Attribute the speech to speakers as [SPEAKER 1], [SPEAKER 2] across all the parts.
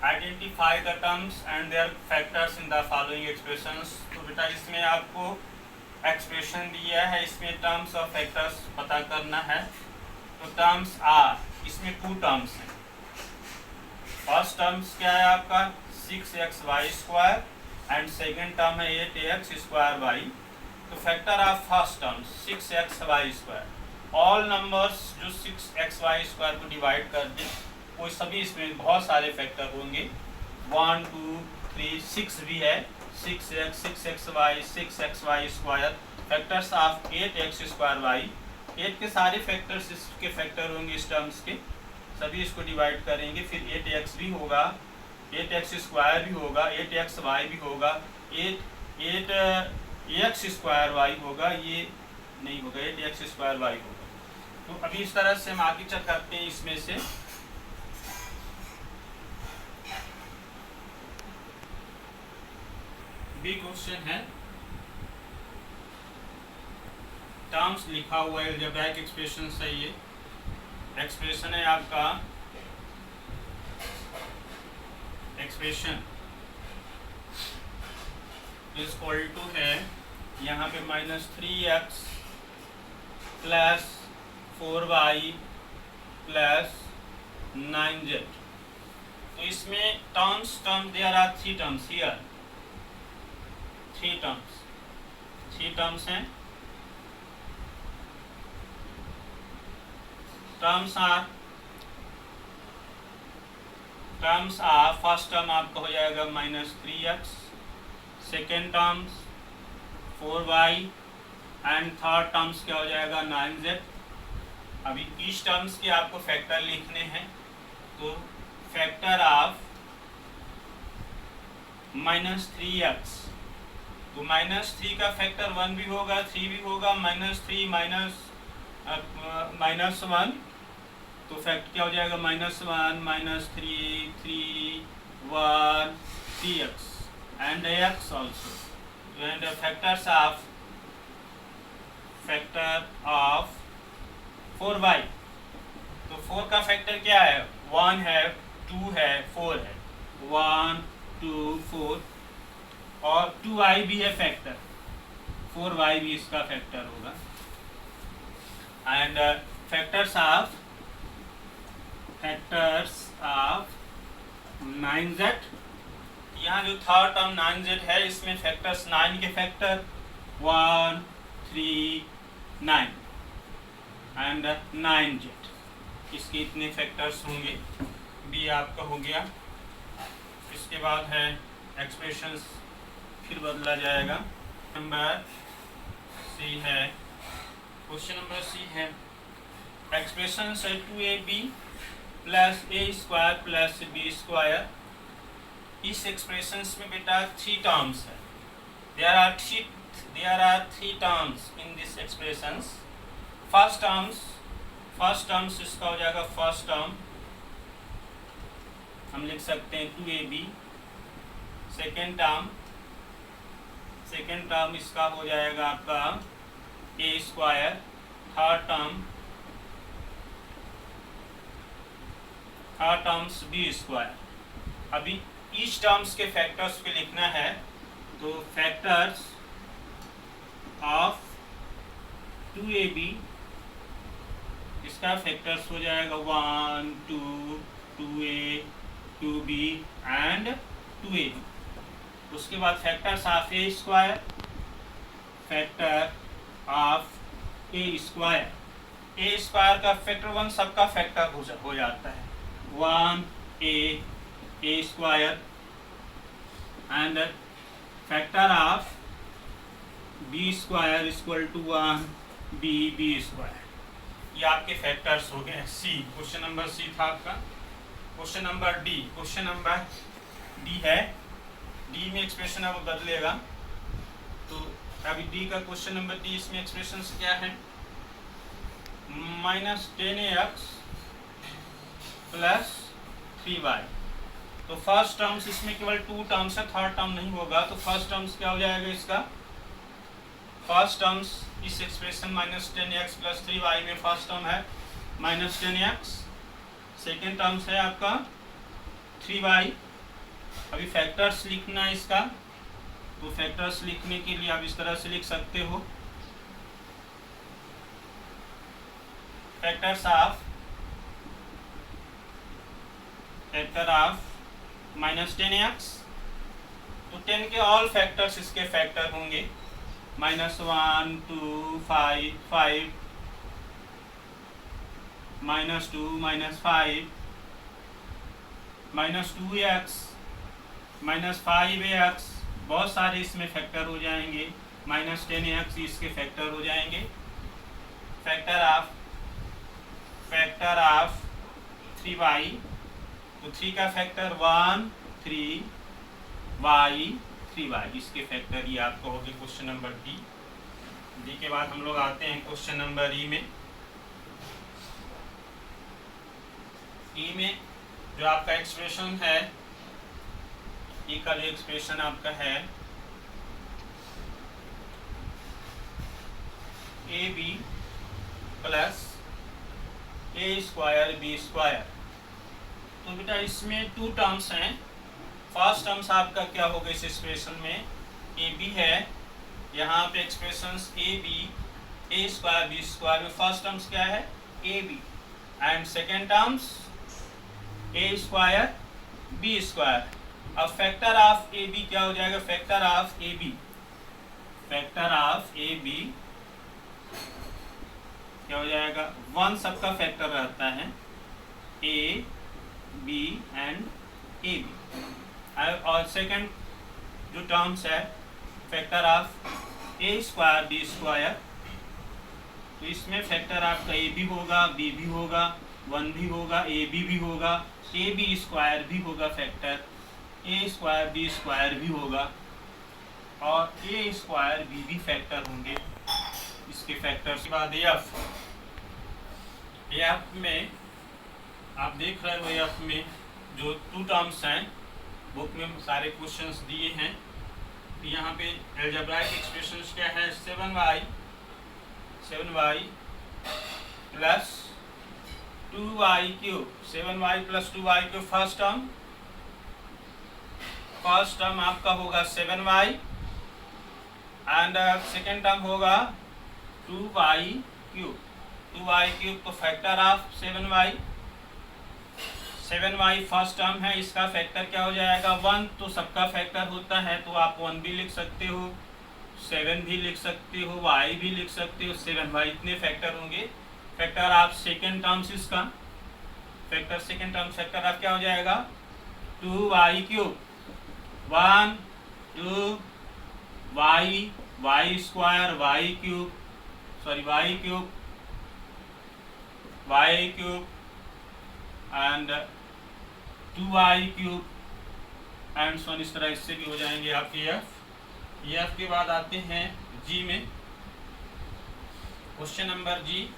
[SPEAKER 1] Identify the terms and their factors in the following expressions. तो बेटा इसमें आपको एक्सप्रेशन दिया है, इसमें टर्म्स और फैक्टर्स पता करना है। तो टर्म्स आर, इसमें टू टर्म्स हैं। फर्स्ट टर्म्स क्या है आपका 6xy² एंड सेकेंड टर्म है 8x² तो factor of first term 6xy²। All numbers जो 6xy² को डिवाइड कर दें वो सभी, इसमें बहुत सारे फैक्टर होंगे, 1 2 3 6 भी है, 6x 6xy 6xy²। Factors of 8x²y, 8 के सारे फैक्टर्स इसके फैक्टर होंगे इस टर्म्स के, सभी इसको डिवाइड करेंगे। फिर 8x भी होगा, 8x² भी होगा, 8xy भी होगा, 8x² होगा, ये नहीं होगा, 8x² होगा। तो अभी इस तरह से हम आगे चल करते हैं। इसमें से बी क्वेश्चन है, टर्म्स लिखा हुआ है, अलजेब्राइक एक्सप्रेशन है। ये एक्सप्रेशन है आपका, एक्सप्रेशन इज इक्वल टू है यहाँ पे -3x + 4y + 9z। तो इसमें terms there are 3 terms here, 3 terms हैं। टर्म्स आर फर्स्ट टर्म आपका हो जाएगा -3x, second terms 4y and third terms क्या हो जाएगा 9z। अभी इस टर्म्स के आपको फैक्टर लिखने हैं। तो फैक्टर ऑफ -3x, तो -3 का फैक्टर 1 भी होगा, 3 भी होगा, -3 -1 तो फैक्ट क्या हो जाएगा -1 -3 3 1 3x and x also। and factors of 4y, तो 4 का फैक्टर क्या है, 1 है, 2 है, 4 है, 1 2 4 और 2y भी है फैक्टर, 4y भी इसका फैक्टर होगा। एंड फैक्टर्स ऑफ 9z, यहाँ जो थर्ड टर्म 9z है इसमें फैक्टर्स 9 के फैक्टर 1 3 9 एंड 9z, इसके इतने फैक्टर्स होंगे। बी आपका हो गया। इसके बाद है एक्सप्रेशंस, फिर बदला जाएगा। नंबर सी है, क्वेश्चन नंबर सी है, एक्सप्रेशन है 2ab + a² + b²। इस एक्सप्रेशंस में बेटा 3 टर्म्स है। There are 3 terms in this expressions. First terms इसका हो जाएगा, फर्स्ट टर्म हम लिख सकते हैं 2ab। सेकेंड टर्म इसका हो जाएगा आपका a²। Third terms b²। अभी ईच टर्म्स के फैक्टर्स को लिखना है। तो फैक्टर्स ऑफ 2ab, इसका फैक्टर्स हो जाएगा 1 2 2a 2b एंड 2ab। उसके बाद factors of a², factor of a²। a² का फैक्टर 1 सबका फैक्टर हो जाता है, 1a² and factor of b² = 1 b²। ये आपके फैक्टर्स हो गए। सी, क्वेश्चन नंबर सी था आपका। क्वेश्चन नंबर डी है। डी में एक्सप्रेशन अब बदलेगा। तो अभी डी का क्वेश्चन नंबर डी, इसमें एक्सप्रेशन क्या है, -10x + 3y। तो फर्स्ट टर्म्स इसमें केवल 2 टर्म्स है, थर्ड टर्म नहीं होगा। तो फर्स्ट टर्म्स क्या हो जाएगा इसका, फर्स्ट टर्म्स इस एक्सप्रेशन -10x + 3y में फर्स्ट टर्म है -10x, सेकेंड टर्म्स है आपका 3y अभी फैक्टर्स लिखना है इसका, तो फैक्टर्स लिखने के लिए आप इस तरह से लिख सकते हो, फैक्टर ऑफ -10x, तो 10 के ऑल फैक्टर्स इसके फैक्टर होंगे, -1 2 5 5 -2 -5 -2x -5x, बहुत सारे इसमें फैक्टर हो जाएंगे, -10x इसके फैक्टर हो जाएंगे। फैक्टर ऑफ 3y, तो 3 का फैक्टर 1 3 y 3y, इसके फैक्टर ये आपका हो गया क्वेश्चन नंबर डी के बाद हम लोग आते हैं क्वेश्चन नंबर ई में। ई में जो आपका एक्सप्रेशन है, ई का जो एक्सप्रेशन आपका है AB प्लस A² B², तो बेटा इसमें 2 टर्म्स हैं। फर्स्ट टर्म्स आपका क्या होगा इस एक्सप्रेशन में, AB है, यहाँ पे एक्सप्रेशंस AB A² B² में फर्स्ट टर्म्स क्या है AB, and second terms A² B²। अब फैक्टर ऑफ AB क्या हो जाएगा, फैक्टर ऑफ AB क्या हो जाएगा, 1 सबका फैक्टर रहता है, A B एंड AB, और सेकंड जो टर्म्स है फैक्टर ऑफ A² B², तो इसमें फैक्टर आपका A भी होगा, B भी होगा, 1 भी होगा, AB भी होगा, AB² भी होगा, फैक्टर A² B² भी होगा, और A² B भी फैक्टर होंगे इसके फैक्टर्स के बाद एफ में आप देख रहे हो, एफ में जो 2 टर्म्स हैं, बुक में सारे क्वेश्चंस दिए हैं, तो यहाँ पे अलजेब्राइक एक्सप्रेशंस क्या है, 7y plus 2y³ 7y plus 2y³ first term आपका होगा 7y, एंड सेकेंड टर्म होगा 2y³, तो factor of 7y first term है, इसका फैक्टर क्या हो जाएगा 1, तो सबका फैक्टर होता है, तो आप 1 भी लिख सकते हो, 7 भी लिख सकते हो, y भी लिख सकते हो, 7y इतने फैक्टर होंगे। फैक्टर ऑफ सेकेंड टर्म्स, इसका सेकेंड टर्म फैक्टर ऑफ क्या हो जाएगा 2y³ 1 2 y² and 2y³ and so इस तरह इससे भी हो जाएंगे आपके एफ के बाद आते हैं जी में, क्वेश्चन नंबर जी।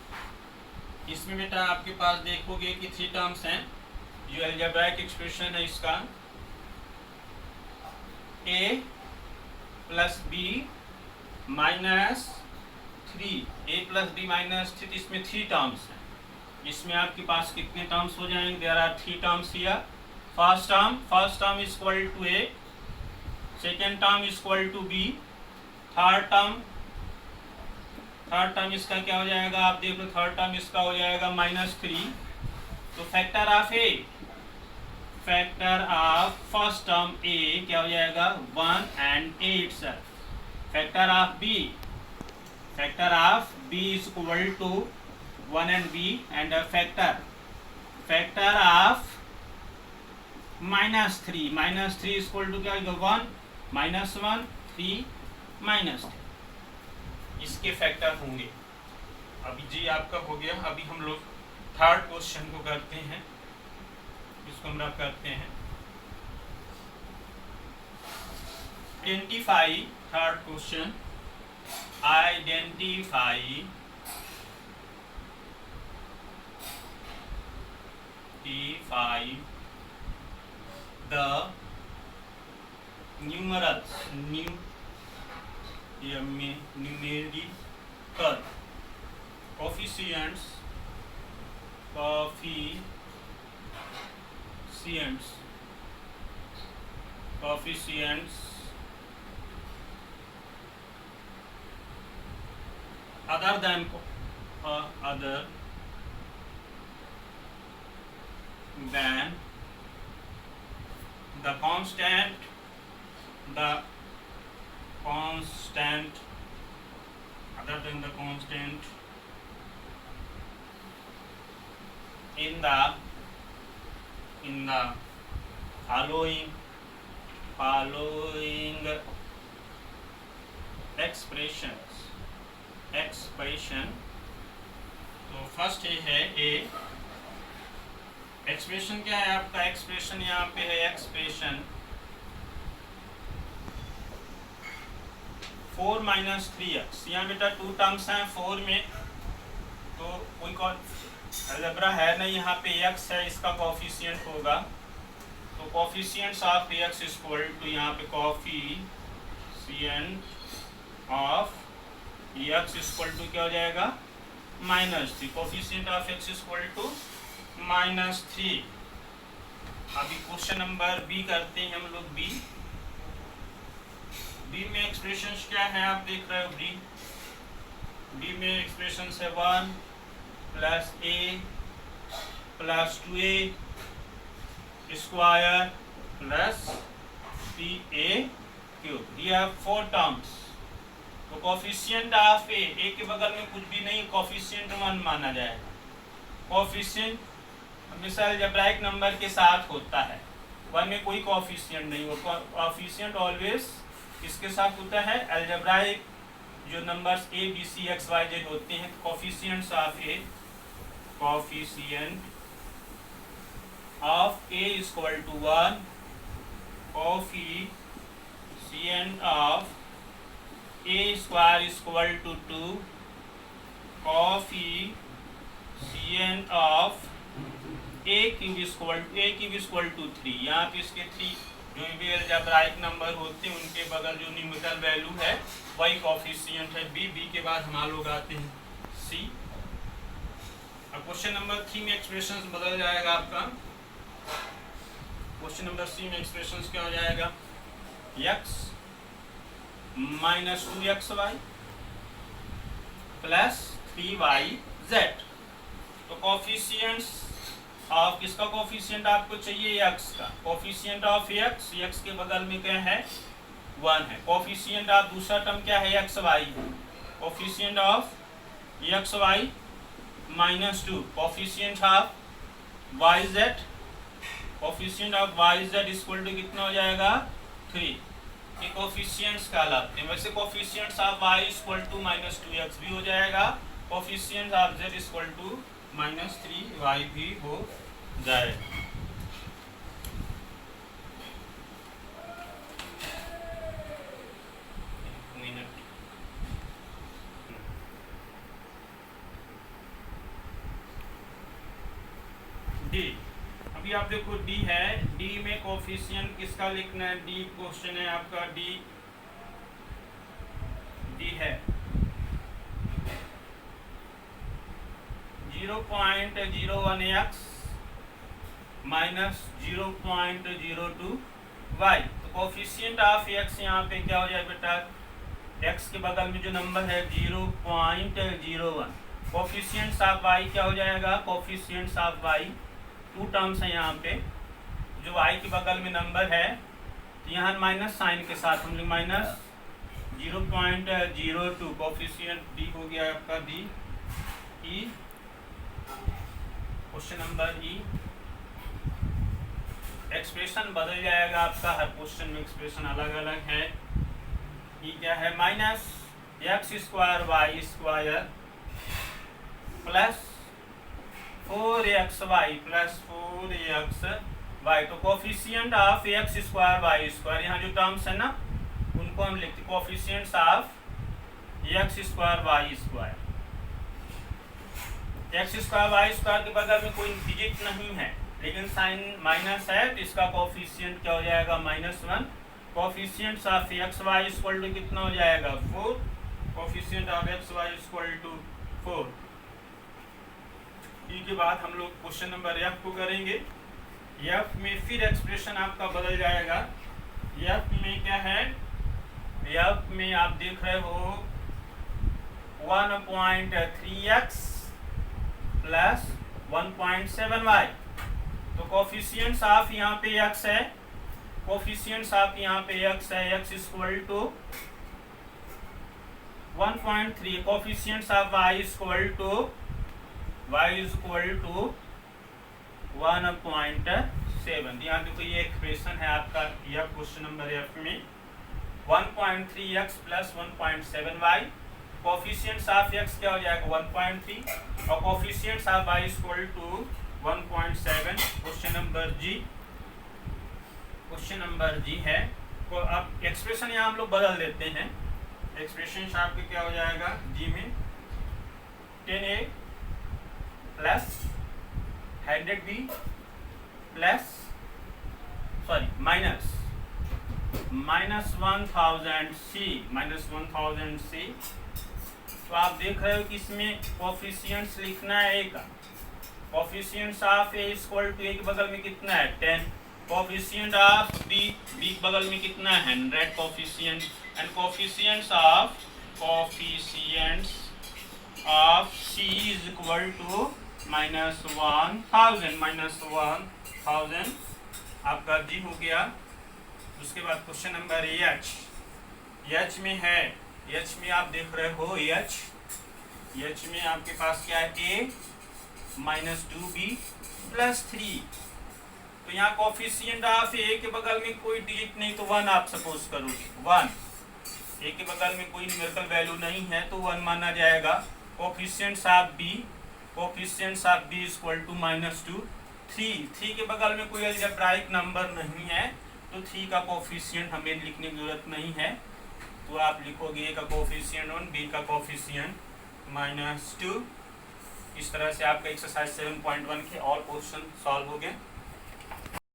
[SPEAKER 1] इसमें बेटा आपके पास देखोगे कि 3 टर्म्स हैं, जो अलजेब्राइक एक्सप्रेशन है इसका A plus B minus 3, A plus B minus 3, इसमें 3 टर्म्स हैं। इसमें आपके पास कितने टर्म्स हो जाएंगे, there are 3 terms here. First term is equal to A, second term is equal to B, third term इसका क्या हो जाएगा, आप देख लो, थर्ड टर्म इसका हो जाएगा -3, तो factor of first term A क्या हो जाएगा 1 and A itself. Factor of B is equal to 1 and B, and a factor of -3 is equal to क्या होगा 1 -1 3 -3, इसके फैक्टर होंगे। अभी जी आपका हो गया। अभी हम लोग थर्ड क्वेश्चन को करते हैं, इसको हम रख करते हैं। Identify, third question, identify the numerical coefficients coefficients other than the constant other than the constant in the following expression। तो फर्स्ट है ए, एक्सप्रेशन क्या है आपका? एक्सप्रेशन यहाँ पे है एक्सप्रेशन 4 माइनस 3x। यहाँ बेटा टू टर्म्स हैं 4 में, तो कोई अलजेब्रा है नहीं, यहाँ पे x है, इसका कोफिशिएंट होगा, तो coefficients of x equal to यहाँ पे coefficient of x equal to क्या हो जाएगा? -3। Coefficient of x equal to -3। अभी क्वेश्चन नंबर बी करते हैं हम लोग। बी में एक्सप्रेशंस क्या है आप देख रहे हो? बी में एक्सप्रेशंस है 1 + a + 2a स्क्वायर + 3a³। ये 4 टर्म्स। तो कोफिशिएंट ऑफ ए के बगल में कुछ भी नहीं, कोफिशिएंट 1 माना जाएगा। कोफिशिएंट हमेशा अलजेब्राइक नंबर के साथ होता है, 1 में कोई कोफिशिएंट नहीं होगा। कोफिशिएंट ऑलवेज किसके साथ होता है? अलजेब्राइक जो numbers a b c x y z होते हैं। Coefficients of a equal to 1, coefficient of a square equal to 2, coefficient of a³ equal to 3। यहाँ पे इसके 3 जो भी अलजेब्राइक नंबर होते हैं उनके बगल जो न्यूमेरिकल वैल्यू है वही कोफिशिएंट है। बी के बाद हम लोग आते हैं सी। अब क्वेश्चन नंबर 3 में एक्सप्रेशंस बदल जाएगा आपका। क्वेश्चन नंबर सी में एक्सप्रेशंस क्या हो जाएगा? x - 2xy + 3yz। तो कोफिशिएंट्स ऑफ किसका कोफिशिएंट आपको चाहिए? x का। कोफिशिएंट ऑफ x के बगल में क्या है? 1 है। कोफिशिएंट ऑफ दूसरा टर्म क्या है? xy है। Coefficient of xy -2, coefficient of yz equal to कितना हो जाएगा? 3। ये कोफिशिएंट्स कहलाते हैं। वैसे coefficients of y equal to -2x भी हो जाएगा, coefficients of z equal to -3y भी हो जाएगा। डी, अभी आप देखो डी है, डी में कोफिशिएंट किसका लिखना है? डी क्वेश्चन है आपका। डी है 0.01x -0.02y। तो कोफिशिएंट ऑफ x यहाँ पे क्या हो जाए बेटा? x के बगल में जो नंबर है 0.01। कोफिशिएंट्स ऑफ y क्या हो जाएगा? कोफिशिएंट्स ऑफ y 2 टर्म्स है यहाँ पे, जो y के बगल में नंबर है, तो यहाँ माइनस साइन के साथ हम लोग -0.02। कोफिशिएंट डी हो गया आपका। डी ई क्वेश्चन नंबर ई। एक्सप्रेशन बदल जाएगा आपका, हर क्वेश्चन में एक्सप्रेशन अलग अलग है। ये क्या है? -x² y² + 4xy + 4xy। तो कोफिशिएंट ऑफ x² y², यहाँ जो टर्म्स है ना उनको हम लिखते हैं coefficients of x² y²। x² y² के बगल में कोई डिजिट नहीं है, लेकिन साइन माइनस है, तो इसका कोफिशिएंट क्या हो जाएगा? -1। Coefficients of xy equal to कितना हो जाएगा? 4। Coefficient of xy equal to 4। के बाद हम लोग क्वेश्चन नंबर एफ को करेंगे। एफ में फिर एक्सप्रेशन आपका बदल जाएगा। एफ में क्या है, एफ में आप देख रहे हो 1.3x प्लस 1.7y। तो कोफिशिएंट्स ऑफ यहाँ पे x है, कोफिशिएंट्स ऑफ यहाँ पे x है, x equal to 1.3, coefficients of y equal to 1.7। यहाँ देखो ये एक्सप्रेशन है आपका, यह क्वेश्चन नंबर एफ में 1.3x plus 1.7y, coefficients of x क्या हो जाएगा 1.3 और coefficients of y equal to 1.7। Question number G है। तो अब एक्सप्रेशन यहाँ हम लोग बदल देते हैं, एक्सप्रेशन आपके क्या हो जाएगा, जी में 10a plus 100b plus minus 1000c। तो आप देख रहे हो कि इसमें कोफिशिएंट्स लिखना है ए का, coefficients of A equal to A के बगल में कितना है 10, कोफिशिएंट ऑफ बी के बगल में कितना है 100 coefficient, and coefficients of C is equal to -1000 आपका जी हो गया। उसके बाद क्वेश्चन नंबर एच में है, एच में आप देख रहे हो एच में आपके पास क्या है a माइनस 2b प्लस 3। तो यहाँ कोफिशिएंट ऑफ ए के बगल में कोई डिजिट नहीं तो 1 आप सपोज करोगे, 1 ए के बगल में कोई न्यूमेरिकल वैल्यू नहीं है तो 1 माना जाएगा। Coefficients of B equal to -2, 3 के बगल में कोई अलजेब्राइक नंबर नहीं है तो 3 का कोफिशिएंट हमें लिखने की जरूरत नहीं है, तो आप लिखोगे ए का कोफिशिएंट 1, बी का कोफिशिएंट -2। इस तरह से आपका एक्सरसाइज 7.1 के ऑल क्वेश्चन सॉल्व हो गए।